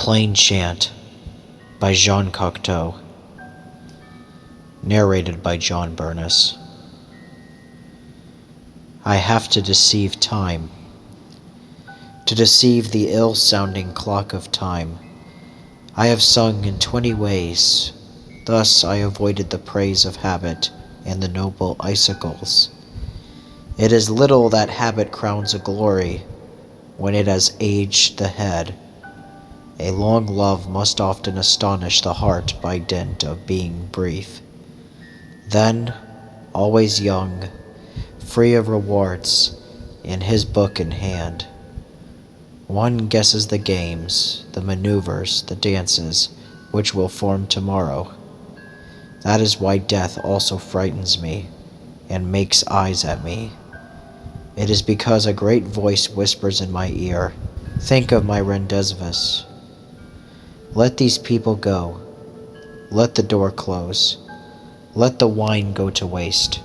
Plain Chant by Jean Cocteau. Narrated by Jon Bernys. I have to deceive time, to deceive the ill-sounding clock of time. I have sung in 20 ways, thus I avoided the praise of habit and the noble icicles. It is little that habit crowns a glory when it has aged the head. A long love must often astonish the heart by dint of being brief. Then, always young, free of rewards, and his book in hand, one guesses the games, the maneuvers, the dances, which will form tomorrow. That is why death also frightens me, and makes eyes at me. It is because a great voice whispers in my ear, "Think of my rendition. Let these people go. Let the door close. Let the wine go to waste.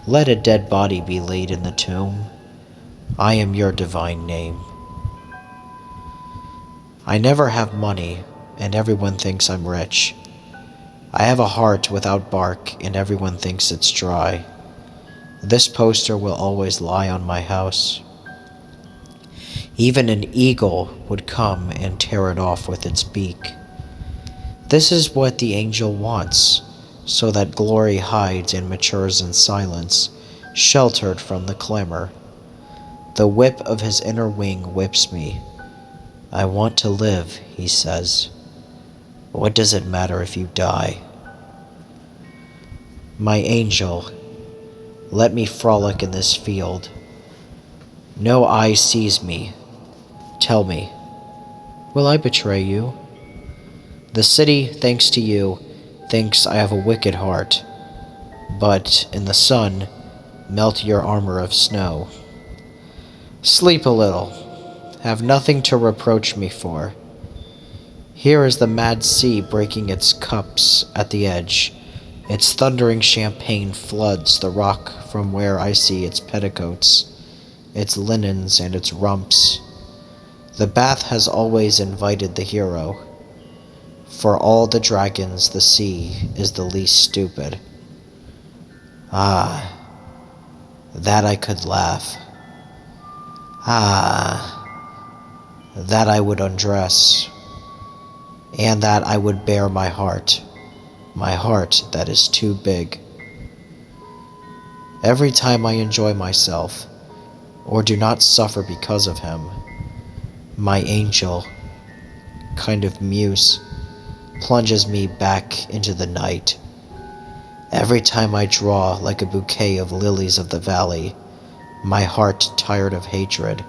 Let a dead body be laid in the tomb. I am your divine name." I never have money, and everyone thinks I'm rich. I have a heart without bark, and everyone thinks it's dry. This poster will always lie on my house. Even an eagle would come and tear it off with its beak. This is what the angel wants, so that glory hides and matures in silence, sheltered from the clamor. The whip of his inner wing whips me. "I want to live," he says. "What does it matter if you die?" My angel, let me frolic in this field. No eye sees me. Tell me, will I betray you? The city, thanks to you, thinks I have a wicked heart, but in the sun, melt your armor of snow. Sleep a little, have nothing to reproach me for. Here is the mad sea breaking its cups at the edge. Its thundering champagne floods the rock from where I see its petticoats, its linens, and its rumps. The bath has always invited the hero. For all the dragons, the sea is the least stupid. Ah, that I could laugh. Ah, that I would undress, and that I would bare my heart that is too big. Every time I enjoy myself, or do not suffer because of him, my angel, kind of muse, plunges me back into the night. Every time I draw like a bouquet of lilies of the valley, my heart tired of hatred,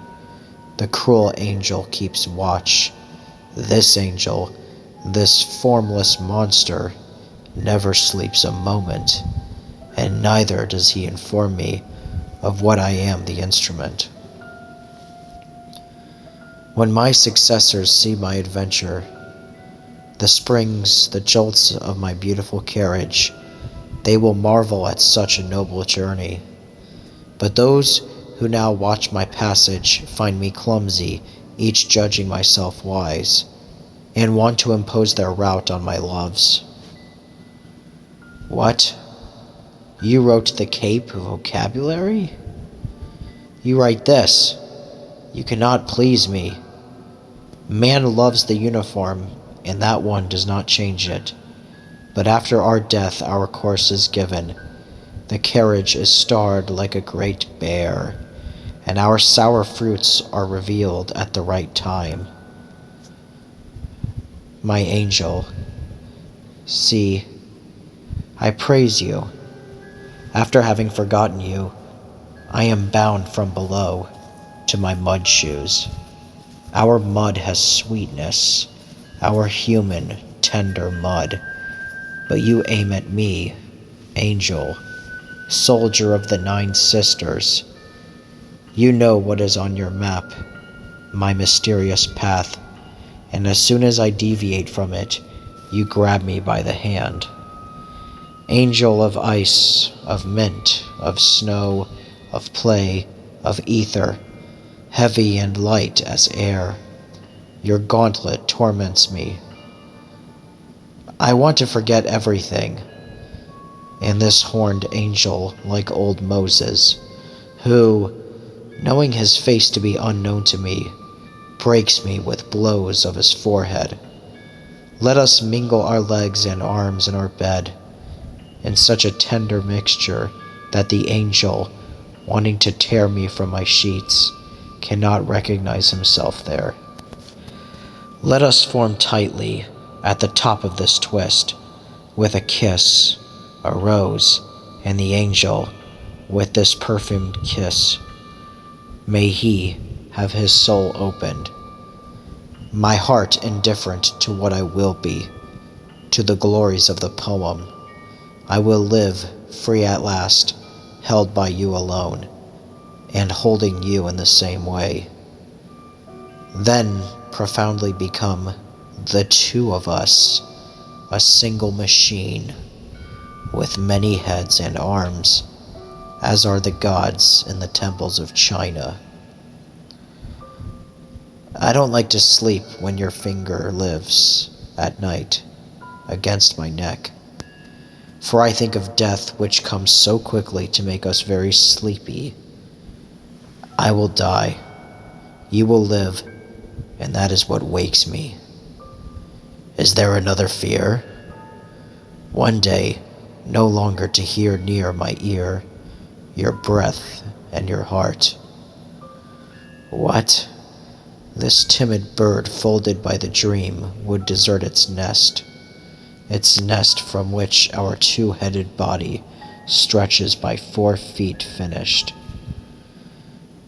the cruel angel keeps watch. This angel, this formless monster, never sleeps a moment, and neither does he inform me of what I am the instrument. When my successors see my adventure, the springs, the jolts of my beautiful carriage, they will marvel at such a noble journey. But those who now watch my passage find me clumsy, each judging myself wise, and want to impose their route on my loves. What? You wrote the Cape vocabulary? You write this. You cannot please me. Man loves the uniform, and that one does not change it. But after our death our course is given. The carriage is starred like a great bear, and our sour fruits are revealed at the right time. My angel, see, I praise you. After having forgotten you, I am bound from below to my mud shoes. Our mud has sweetness, our human, tender mud. But you aim at me, angel, soldier of the 9 sisters. You know what is on your map, my mysterious path, and as soon as I deviate from it, you grab me by the hand. Angel of ice, of mint, of snow, of play, of ether, heavy and light as air, Your gauntlet torments me. I want to forget everything, and this horned angel, like old Moses, who, knowing his face to be unknown to me, breaks me with blows of his forehead. Let us mingle our legs and arms in our bed, in such a tender mixture that the angel, wanting to tear me from my sheets, cannot recognize himself there. Let us form tightly at the top of this twist, with a kiss, a rose, and the angel, with this perfumed kiss. May he have his soul opened, my heart indifferent to what I will be, to the glories of the poem. I will live free at last, held by you alone, and holding you in the same way. Then profoundly become the two of us, a single machine, with many heads and arms, as are the gods in the temples of China. I don't like to sleep when your finger lives, at night, against my neck, for I think of death which comes so quickly to make us very sleepy. I will die, you will live, and that is what wakes me. Is there another fear? One day, no longer to hear near my ear your breath and your heart. What? This timid bird folded by the dream would desert its nest from which our two-headed body stretches by 4 feet finished.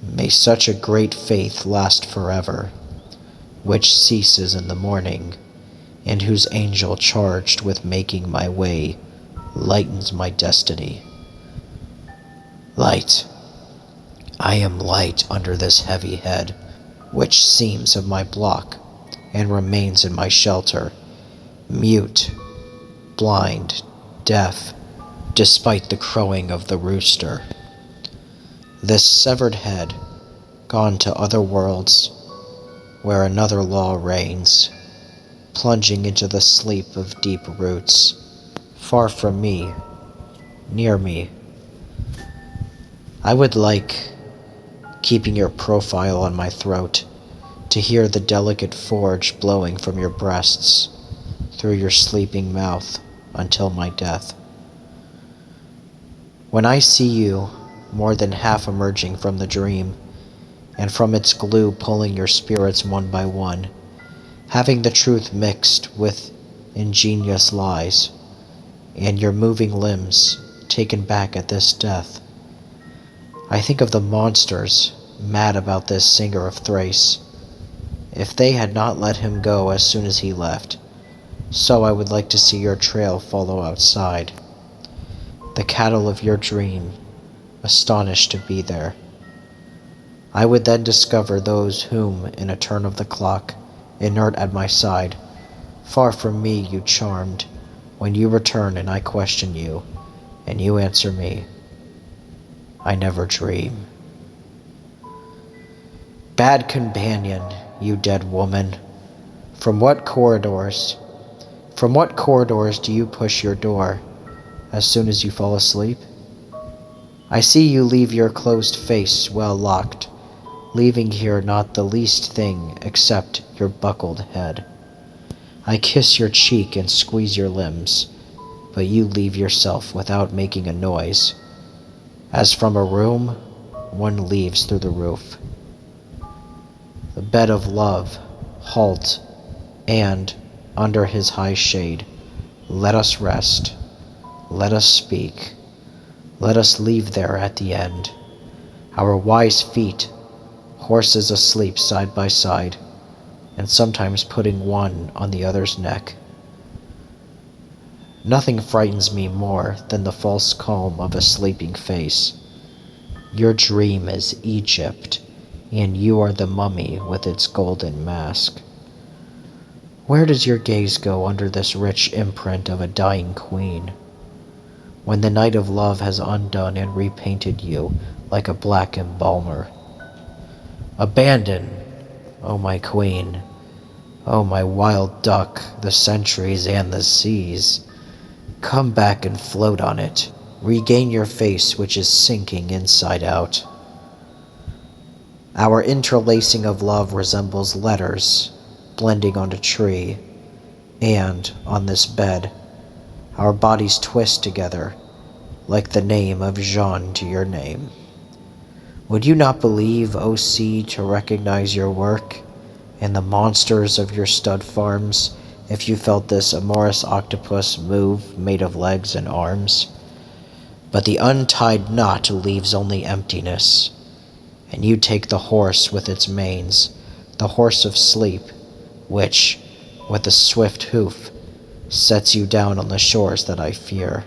May such a great faith last forever, which ceases in the morning, and whose angel charged with making my way lightens my destiny. Light, I am light under this heavy head, which seems of my block, and remains in my shelter, mute, blind, deaf, despite the crowing of the rooster. This severed head, gone to other worlds, where another law reigns, plunging into the sleep of deep roots, far from me, near me. I would like, keeping your profile on my throat, to hear the delicate forge blowing from your breasts, through your sleeping mouth, until my death. When I see you, more than half emerging from the dream, and from its glue pulling your spirits one by one, having the truth mixed with ingenious lies, and your moving limbs taken back at this death, I think of the monsters mad about this singer of Thrace. If they had not let him go as soon as he left, so I would like to see your trail follow outside, the cattle of your dream, astonished to be there. I would then discover those whom, in a turn of the clock, inert at my side, far from me you charmed, when you return and I question you, and you answer me, I never dream. Bad companion, you dead woman, from what corridors do you push your door as soon as you fall asleep? I see you leave your closed face well locked, leaving here not the least thing except your buckled head. I kiss your cheek and squeeze your limbs, but you leave yourself without making a noise, as from a room one leaves through the roof. The bed of love, halt, and, under his high shade, let us rest, let us speak, let us leave there at the end, our wise feet, horses asleep side by side, and sometimes putting one on the other's neck. Nothing frightens me more than the false calm of a sleeping face. Your dream is Egypt, and you are the mummy with its golden mask. Where does your gaze go under this rich imprint of a dying queen, when the night of love has undone and repainted you like a black embalmer? Abandon, O my queen, Oh, my wild duck, the centuries and the seas, come back and float on it. Regain your face, which is sinking inside out. Our interlacing of love resembles letters blending on a tree, and on this bed, our bodies twist together like the name of Jean to your name. Would you not believe, O sea, to recognize your work and the monsters of your stud farms if you felt this amorous octopus move made of legs and arms? But the untied knot leaves only emptiness, and you take the horse with its manes, the horse of sleep, which, with a swift hoof, sets you down on the shores that I fear.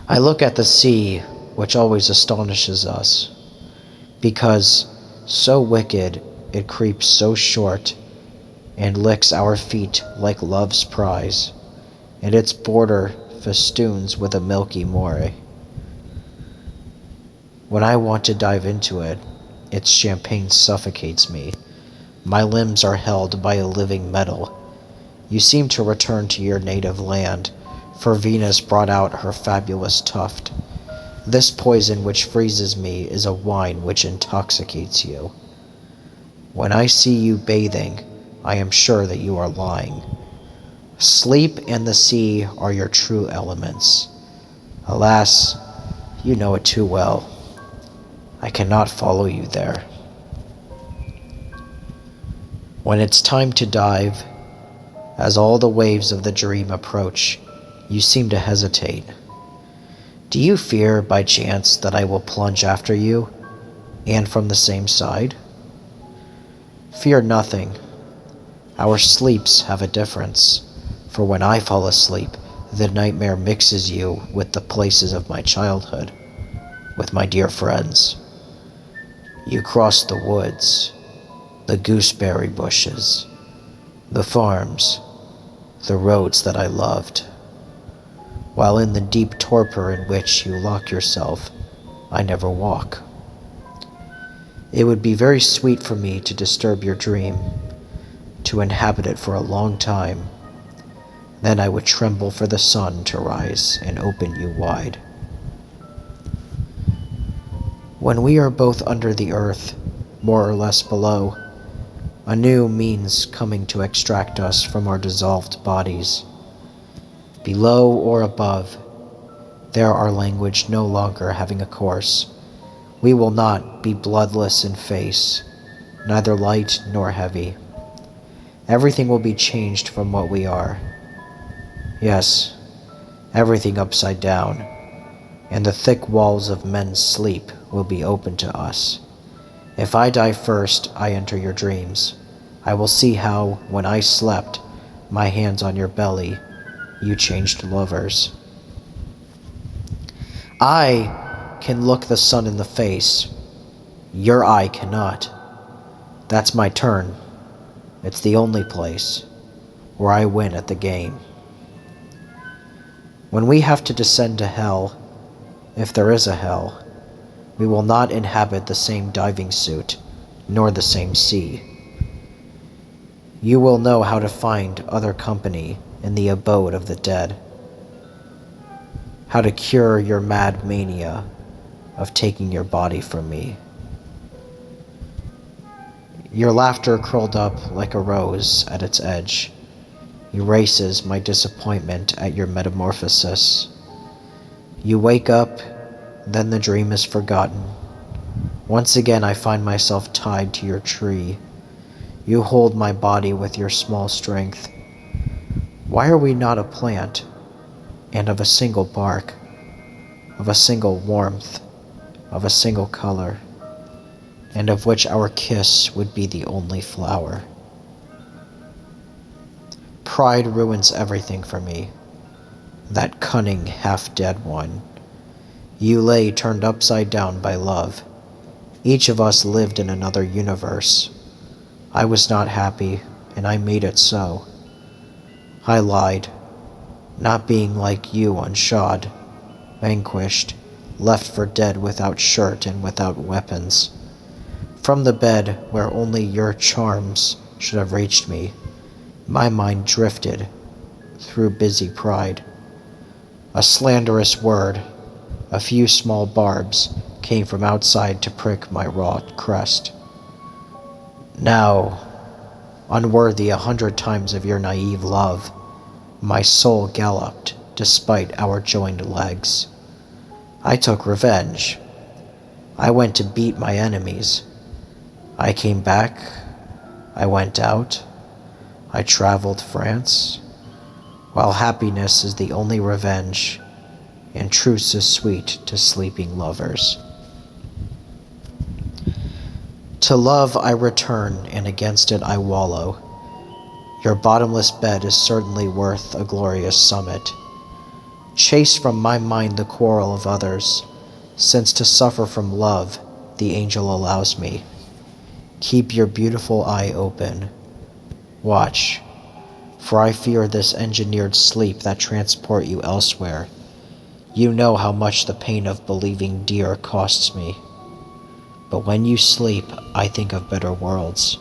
I look at the sea, which always astonishes us, because so wicked it creeps so short and licks our feet like love's prize, and its border festoons with a milky moire. When I want to dive into it, its champagne suffocates me. My limbs are held by a living metal. You seem to return to your native land, for Venus brought out her fabulous tuft. This poison which freezes me is a wine which intoxicates you. When I see you bathing, I am sure that you are lying. Sleep and the sea are your true elements. Alas, you know it too well. I cannot follow you there. When it's time to dive, as all the waves of the dream approach, you seem to hesitate. Do you fear, by chance, that I will plunge after you, and from the same side? Fear nothing. Our sleeps have a difference, for when I fall asleep, the nightmare mixes you with the places of my childhood, with my dear friends. You cross the woods, the gooseberry bushes, the farms, the roads that I loved. While in the deep torpor in which you lock yourself, I never walk. It would be very sweet for me to disturb your dream, to inhabit it for a long time. Then I would tremble for the sun to rise and open you wide. When we are both under the earth, more or less below, a new means coming to extract us from our dissolved bodies. Below or above, there our language no longer having a course, we will not be bloodless in face, neither light nor heavy. Everything will be changed from what we are. Yes, everything upside down, and the thick walls of men's sleep will be open to us. If I die first, I enter your dreams. I will see how, when I slept, my hands on your belly, you changed lovers. I can look the sun in the face. Your eye cannot. That's my turn. It's the only place where I win at the game. When we have to descend to hell, if there is a hell, we will not inhabit the same diving suit, nor the same sea. You will know how to find other company in the abode of the dead, how to cure your mad mania of taking your body from me. Your laughter curled up like a rose at its edge erases my disappointment at your metamorphosis. You wake up, then the dream is forgotten. Once again I find myself tied to your tree. You hold my body with your small strength. Why are we not a plant, and of a single bark, of a single warmth, of a single color, and of which our kiss would be the only flower? Pride ruins everything for me, that cunning half-dead one. You lay turned upside down by love. Each of us lived in another universe. I was not happy, and I made it so. I lied, not being like you unshod, vanquished, left for dead without shirt and without weapons. From the bed where only your charms should have reached me, my mind drifted through busy pride. A slanderous word, a few small barbs, came from outside to prick my raw crest. Now, unworthy 100 times of your naive love, my soul galloped despite our joined legs. I took revenge. I went to beat my enemies. I came back. I went out. I traveled France. While happiness is the only revenge, and truce is sweet to sleeping lovers. To love I return, and against it I wallow. Your bottomless bed is certainly worth a glorious summit. Chase from my mind the quarrel of others, since to suffer from love the angel allows me. Keep your beautiful eye open. Watch, for I fear this engineered sleep that transport you elsewhere. You know how much the pain of believing dear costs me. But when you sleep, I think of better worlds,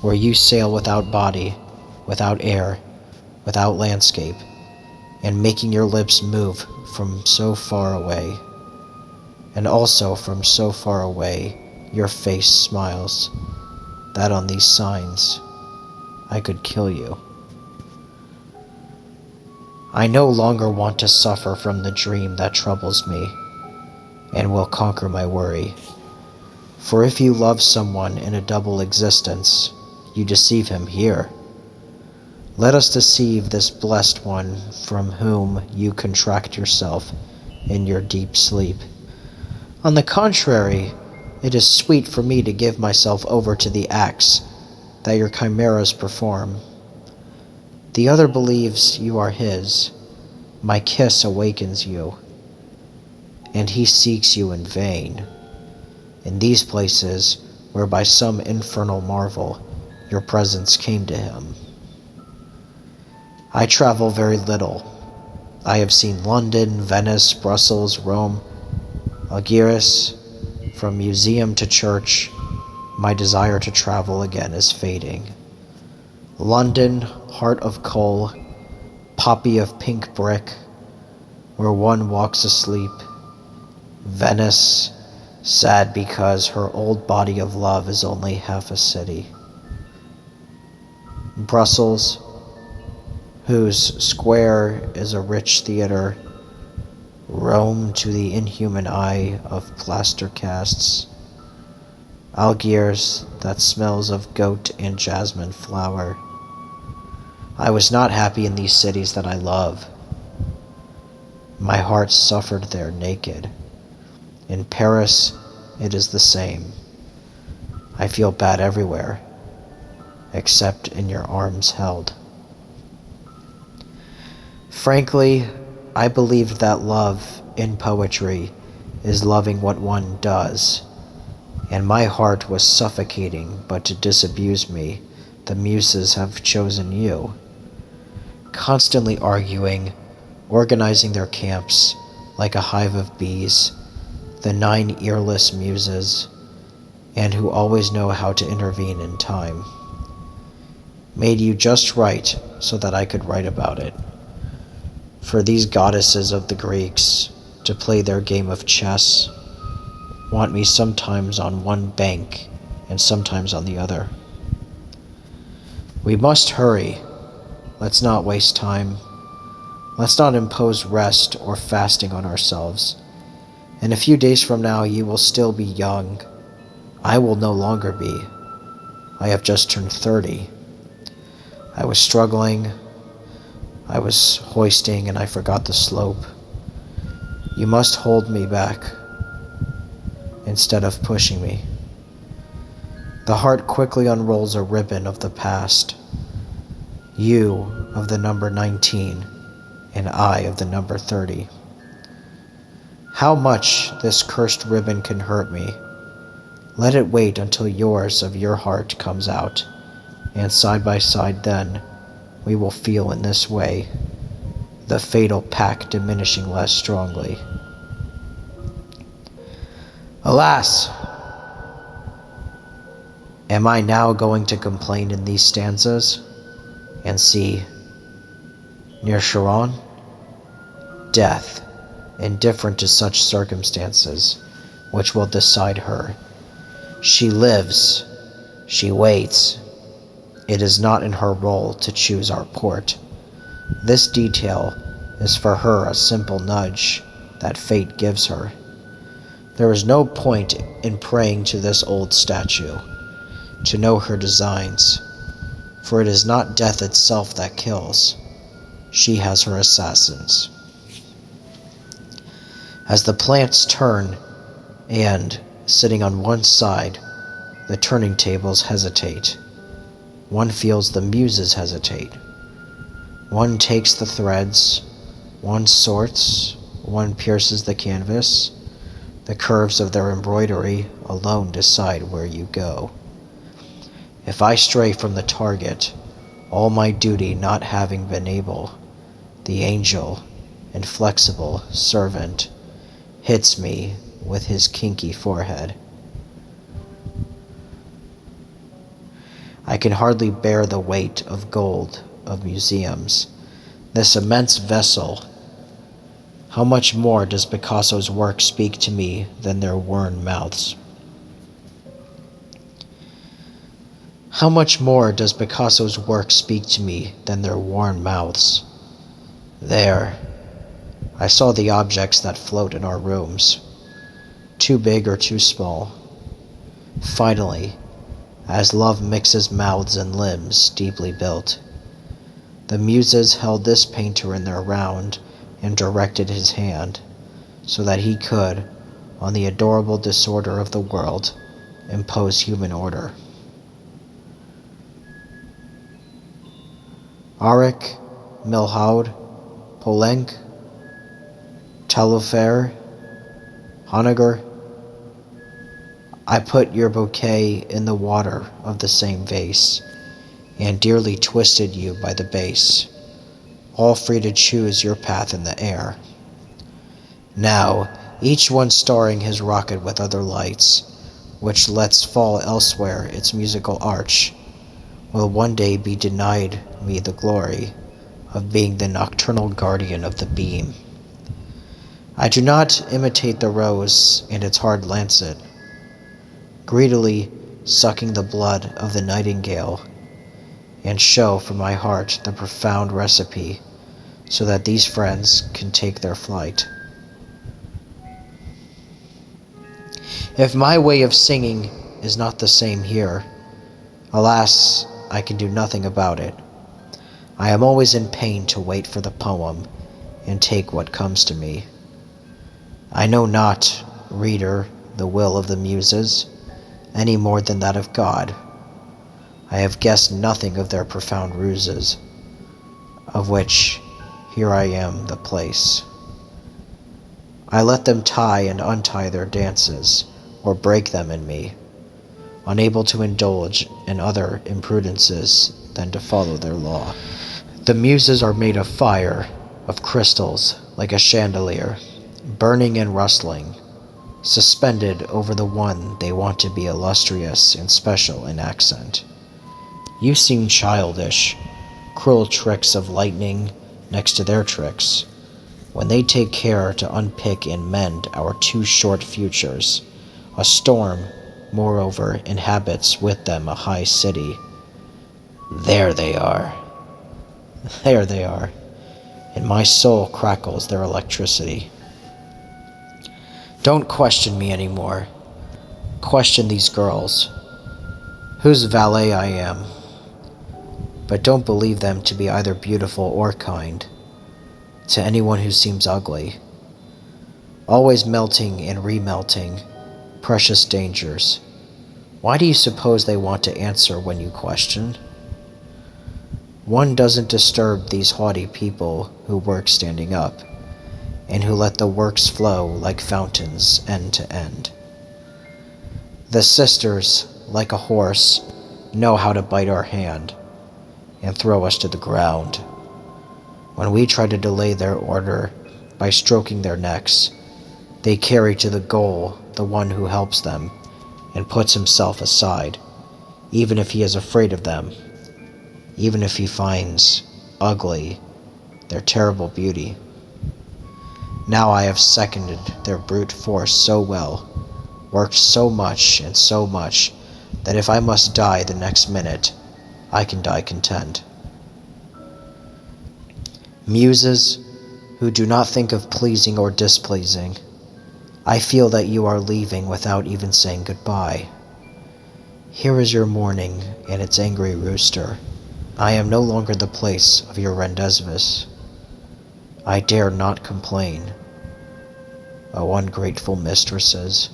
where you sail without body, without air, without landscape, and making your lips move from so far away. And also from so far away, your face smiles, that on these signs, I could kill you. I no longer want to suffer from the dream that troubles me, and will conquer my worry. For if you love someone in a double existence, you deceive him here. Let us deceive this blessed one from whom you contract yourself in your deep sleep. On the contrary, it is sweet for me to give myself over to the acts that your chimeras perform. The other believes you are his. My kiss awakens you, and he seeks you in vain. In these places, where by some infernal marvel your presence came to him. I travel very little. I have seen London, Venice, Brussels, Rome, Algiers. From museum to church, my desire to travel again is fading. London, heart of coal, poppy of pink brick, where one walks asleep. Venice, sad because her old body of love is only half a city. Brussels, whose square is a rich theater. Rome to the inhuman eye of plaster casts. Algiers, that smells of goat and jasmine flower. I was not happy in these cities that I love. My heart suffered there naked. In Paris, it is the same. I feel bad everywhere, except in your arms held. Frankly, I believed that love in poetry is loving what one does, and my heart was suffocating, but to disabuse me, the muses have chosen you. Constantly arguing, organizing their camps like a hive of bees, the 9 earless muses, and who always know how to intervene in time. Made you just right so that I could write about it. For these goddesses of the Greeks, to play their game of chess, want me sometimes on one bank and sometimes on the other. We must hurry. Let's not waste time. Let's not impose rest or fasting on ourselves. In a few days from now, you will still be young. I will no longer be. I have just turned 30. I was struggling. I was hoisting and I forgot the slope. You must hold me back instead of pushing me. The heart quickly unrolls a ribbon of the past. You of the number 19 and I of the number 30. How much this cursed ribbon can hurt me. Let it wait until yours of your heart comes out, and side by side then, we will feel in this way, the fatal pack diminishing less strongly. Alas, Am I now going to complain in these stanzas and see near Charon? Death, indifferent to such circumstances, which will decide her. She lives, she waits. It is not in her role to choose our port. This detail is for her a simple nudge that fate gives her. There is no point in praying to this old statue to know her designs, for it is not death itself that kills. She has her assassins. As the plants turn and, sitting on one side, the turning tables hesitate, one feels the muses hesitate. One takes the threads, one sorts, one pierces the canvas. The curves of their embroidery alone decide where you go. If I stray from the target, all my duty not having been able, the angel, inflexible servant, hits me with his kinky forehead. I can hardly bear the weight of gold of museums, this immense vessel. How much more does Picasso's work speak to me than their worn mouths? How much more does Picasso's work speak to me than their worn mouths? There, I saw the objects that float in our rooms, too big or too small. Finally, as love mixes mouths and limbs deeply built, the muses held this painter in their round and directed his hand, so that he could, on the adorable disorder of the world, impose human order. Auric, Milhaud, Poulenc, Taillefer, Honegger, I put your bouquet in the water of the same vase, and dearly twisted you by the base, all free to choose your path in the air. Now, each one starring his rocket with other lights, which lets fall elsewhere its musical arch, will one day be denied me the glory of being the nocturnal guardian of the beam. I do not imitate the rose and its hard lancet, greedily sucking the blood of the nightingale, and show from my heart the profound recipe, so that these friends can take their flight. If my way of singing is not the same here, alas, I can do nothing about it. I am always in pain to wait for the poem and take what comes to me. I know not, reader, the will of the muses, any more than that of God. I have guessed nothing of their profound ruses, of which here I am the place. I let them tie and untie their dances, or break them in me, unable to indulge in other imprudences than to follow their law. The muses are made of fire, of crystals, like a chandelier, burning and rustling, suspended over the one they want to be illustrious and special in accent. You seem childish, cruel tricks of lightning next to their tricks, when they take care to unpick and mend our too short futures. A storm, moreover, inhabits with them a high city. There they are, and my soul crackles their electricity. Don't question me anymore. Question these girls, whose valet I am. But don't believe them to be either beautiful or kind, to anyone who seems ugly. Always melting and remelting, precious dangers. Why do you suppose they want to answer when you question? One doesn't disturb these haughty people who work standing up, and who let the works flow like fountains end to end. The sisters, like a horse, know how to bite our hand and throw us to the ground. When we try to delay their order by stroking their necks, they carry to the goal the one who helps them and puts himself aside, even if he is afraid of them, even if he finds ugly their terrible beauty. Now I have seconded their brute force so well, worked so much and so much, that if I must die the next minute, I can die content. Muses, who do not think of pleasing or displeasing, I feel that you are leaving without even saying goodbye. Here is your morning and its angry rooster. I am no longer the place of your rendezvous. I dare not complain. O ungrateful mistresses,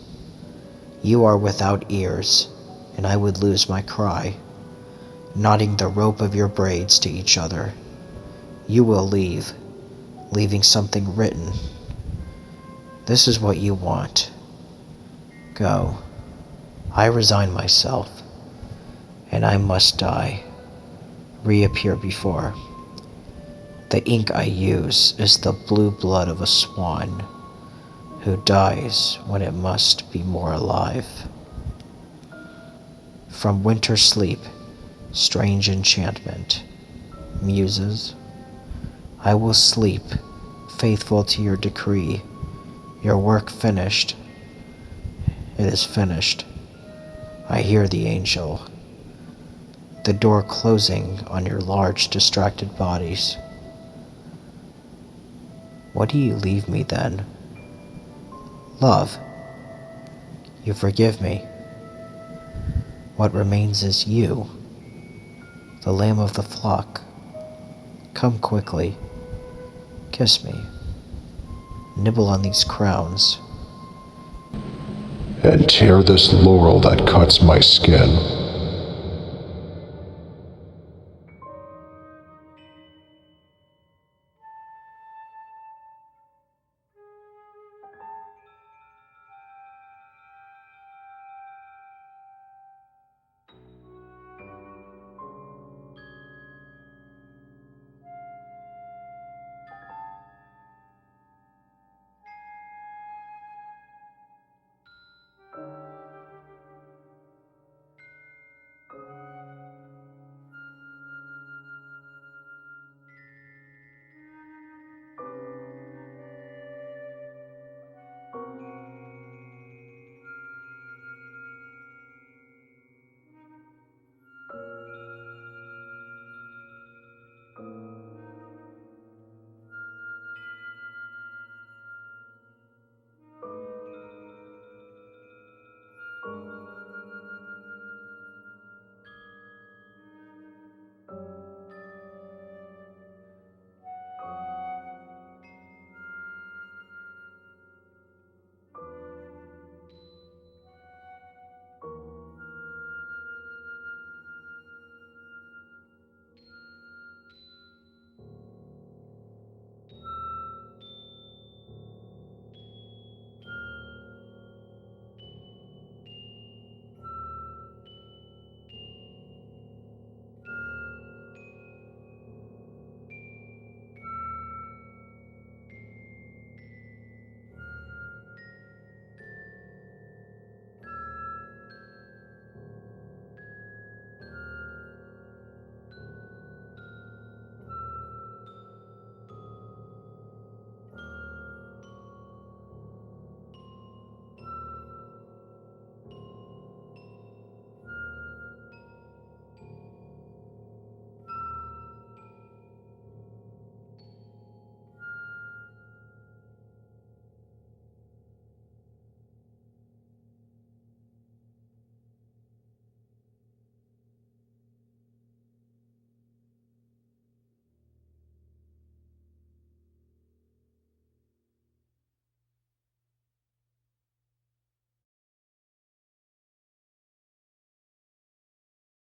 you are without ears, and I would lose my cry, knotting the rope of your braids to each other. You will leave, leaving something written. This is what you want. Go. I resign myself, and I must die, reappear before. The ink I use is the blue blood of a swan, who dies when it must be more alive. From winter sleep, strange enchantment, muses, I will sleep, faithful to your decree, your work finished. It is finished. I hear the angel, the door closing on your large distracted bodies. What do you leave me then? Love, you forgive me. What remains is you, the lamb of the flock. Come quickly, kiss me, nibble on these crowns, and tear this laurel that cuts my skin.